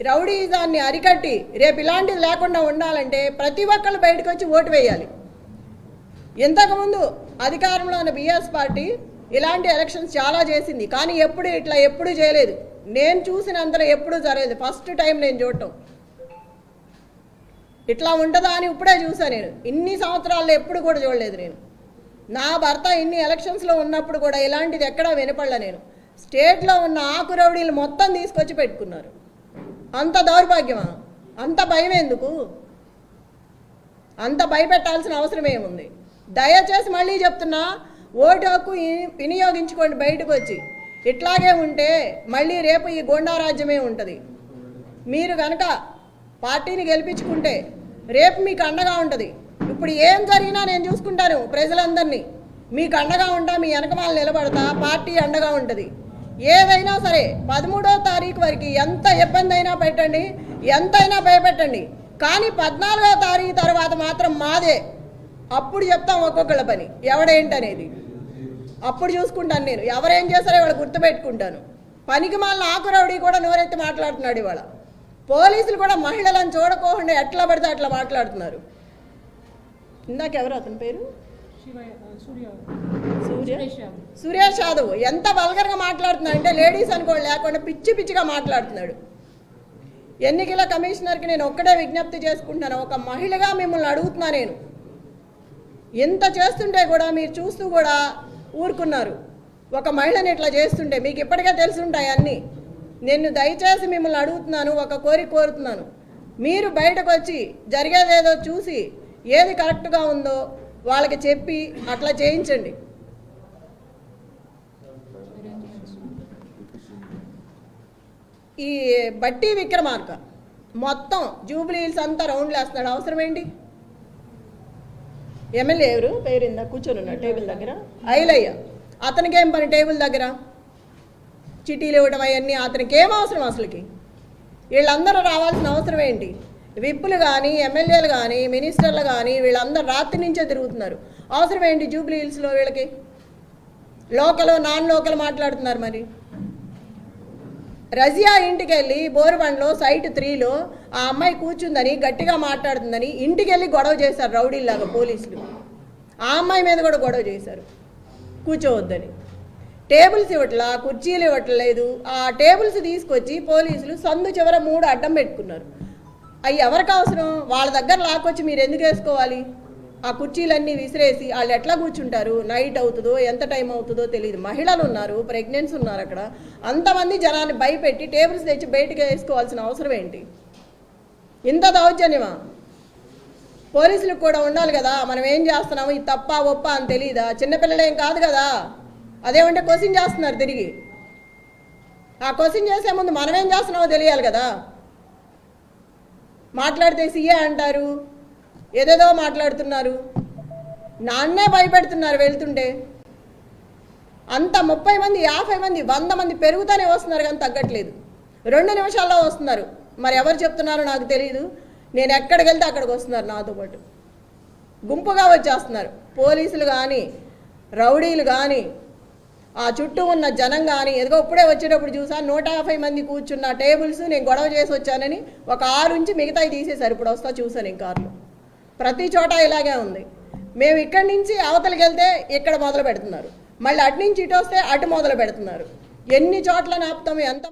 రౌడీజాన్ని అరికట్టి రేపు ఇలాంటిది లేకుండా ఉండాలంటే ప్రతి ఒక్కళ్ళు బయటకు వచ్చి ఓటు వేయాలి. ఇంతకుముందు అధికారంలో ఉన్న బీఆర్ఎస్ పార్టీ ఇలాంటి ఎలక్షన్స్ చాలా చేసింది, కానీ ఎప్పుడూ చేయలేదు. నేను చూసినంతలో ఎప్పుడూ జరగలేదు. ఫస్ట్ టైం నేను చూడటం. ఇట్లా ఉంటుందా అని ఇప్పుడే చూసాను. నేను ఇన్ని సంవత్సరాల్లో ఎప్పుడు కూడా చూడలేదు. నేను నా భర్త ఇన్ని ఎలక్షన్స్లో ఉన్నప్పుడు కూడా ఇలాంటిది ఎక్కడా వినపడలే. నేను స్టేట్లో ఉన్న ఆకు రౌడీలు మొత్తం తీసుకొచ్చి పెట్టుకున్నారు. అంత దౌర్భాగ్యమా? అంత భయం ఎందుకు? అంత భయపెట్టాల్సిన అవసరం ఏముంది? దయచేసి మళ్ళీ చెప్తున్నా, ఓటు హక్కు వినియోగించుకోండి. బయటకు వచ్చి ఇట్లాగే ఉంటే మళ్ళీ రేపు ఈ గోండారాజ్యమే ఉంటుంది. మీరు కనుక పార్టీని గెలిపించుకుంటే రేపు మీకు అండగా ఉంటుంది. ఇప్పుడు ఏం జరిగినా నేను చూసుకుంటాను. ప్రజలందరినీ మీకు అండగా ఉంటా, మీ వెనకమాల నిలబడతా, పార్టీ అండగా ఉంటుంది. ఏదైనా సరే 13వ తారీఖు వరకు ఎంత ఇబ్బంది అయినా పెట్టండి, ఎంతైనా భయపెట్టండి, కానీ 14వ తారీఖు తర్వాత మాత్రం మాదే. అప్పుడు చెప్తాం ఒక్కొక్కళ్ళ పని ఎవడేంటనేది. అప్పుడు చూసుకుంటాను. నేను ఎవరేం చేస్తారో ఇవాళ గుర్తుపెట్టుకుంటాను. పనికి మాలిన ఆకురౌడి కూడా నోరెత్తి మాట్లాడుతున్నాడు. ఇవాళ పోలీసులు కూడా మహిళలను చూడకోకుండా ఎట్లా పడితే అట్లా మాట్లాడుతున్నారు. ఇందాక ఎవరు అతని పేరు? సురేష్ యాదవ్ ఎంత వల్గర్గా మాట్లాడుతున్నాడు అంటే లేడీస్ అనుకోండి లేకుండా పిచ్చి పిచ్చిగా మాట్లాడుతున్నాడు. ఎన్నికల కమిషనర్కి నేను ఒక్కడే విజ్ఞప్తి చేసుకుంటున్నాను. ఒక మహిళగా మిమ్మల్ని అడుగుతున్నా. నేను ఎంత చేస్తుంటే కూడా మీరు చూస్తూ కూడా ఊరుకున్నారు. ఒక మహిళని ఇట్లా చేస్తుంటే మీకు ఇప్పటికే తెలుసుంటాయి అన్నీ. నేను దయచేసి మిమ్మల్ని అడుగుతున్నాను, ఒక కోరుతున్నాను. మీరు బయటకు వచ్చి జరిగేదేదో చూసి ఏది కరెక్ట్గా ఉందో వాళ్ళకి చెప్పి అట్లా చేయించండి. ఈ బట్టి విక్రమార్క మొత్తం జూబ్లీ హిల్స్ అంతా రౌండ్లు వేస్తున్నాడు. అవసరం ఏంటి? ఎమ్మెల్యే ఎవరు పేరిందా కూర్చొని ఉన్నాడు టేబుల్ దగ్గర? ఐలయ్య. అతనికి ఏం పని టేబుల్ దగ్గర? చిటీలు ఇవ్వడం అవన్నీ అతనికి ఏం అవసరం? అసలుకి వీళ్ళందరూ రావాల్సిన అవసరం ఏంటి? విప్పులు కానీ ఎమ్మెల్యేలు కానీ మినిస్టర్లు కానీ వీళ్ళందరూ రాత్రి నుంచే తిరుగుతున్నారు. అవసరం ఏంటి జూబ్లీ హిల్స్లో వీళ్ళకి? లోకల్ నాన్ లోకల్ మాట్లాడుతున్నారు. మరి రజియా ఇంటికి వెళ్ళి బోరుబండ్లో సైట్ 3లో ఆ అమ్మాయి కూర్చుందని గట్టిగా మాట్లాడుతుందని ఇంటికి వెళ్ళి గొడవ చేశారు రౌడీలాగా పోలీసులు. ఆ అమ్మాయి మీద కూడా గొడవ చేశారు కూర్చోవద్దని. టేబుల్స్ ఇవ్వట్లా, కుర్చీలు ఇవ్వట్లేదు. ఆ టేబుల్స్ తీసుకొచ్చి పోలీసులు సందు చివర 3 అడ్డం పెట్టుకున్నారు. అవి ఎవరికి అవసరం? వాళ్ళ దగ్గర లాక్కొచ్చి మీరు ఎందుకు వేసుకోవాలి? ఆ కుర్చీలన్నీ విసిరేసి వాళ్ళు ఎట్లా కూర్చుంటారు? నైట్ అవుతుందో ఎంత టైం అవుతుందో తెలియదు. మహిళలు ఉన్నారు, ప్రెగ్నెన్సీ ఉన్నారు. అక్కడ అంతమంది జనాన్ని భయపెట్టి టేబుల్స్ తెచ్చి బయటకు వేసుకోవాల్సిన అవసరం ఏంటి? ఇంత దౌర్జన్యమా? పోలీసులకు కూడా ఉండాలి కదా. మనం ఏం చేస్తున్నాము, ఇది తప్ప ఒప్ప అని తెలియదా? చిన్నపిల్లలేం కాదు కదా. అదేమంటే క్వశ్చన్ చేస్తున్నారు తిరిగి. ఆ క్వశ్చన్ చేసే ముందు మనం ఏం చేస్తున్నామో తెలియాలి కదా. మాట్లాడితే సీఏ అంటారు, ఏదేదో మాట్లాడుతున్నారు. నాన్నే భయపెడుతున్నారు వెళ్తుంటే. అంత 30 మంది 50 మంది 100 మంది పెరుగుతూనే వస్తున్నారు కానీ తగ్గట్లేదు. 2 నిమిషాల్లో వస్తున్నారు. మరి ఎవరు చెప్తున్నారో నాకు తెలియదు. నేను ఎక్కడికి వెళ్తే అక్కడికి వస్తున్నారు నాతో పాటు. గుంపుగా వచ్చేస్తున్నారు పోలీసులు కానీ రౌడీలు కానీ ఆ చుట్టూ ఉన్న జనం కానీ. ఎదుగో ఇప్పుడే వచ్చేటప్పుడు చూసాను 150 మంది కూర్చున్న టేబుల్స్ నేను గొడవ చేసి వచ్చానని ఒక 6 నుంచి మిగతాయి తీసేశారు. ఇప్పుడు వస్తా చూసాను ఈ కార్లో. ప్రతి చోట ఇలాగే ఉంది. మేము ఇక్కడి నుంచి అవతలికి వెళ్తే ఇక్కడ మొదలు పెడుతున్నారు, మళ్ళీ అటు నుంచి ఇటు వస్తే అటు మొదలు పెడుతున్నారు. ఎన్ని చోట్ల నాపుతాము? ఎంత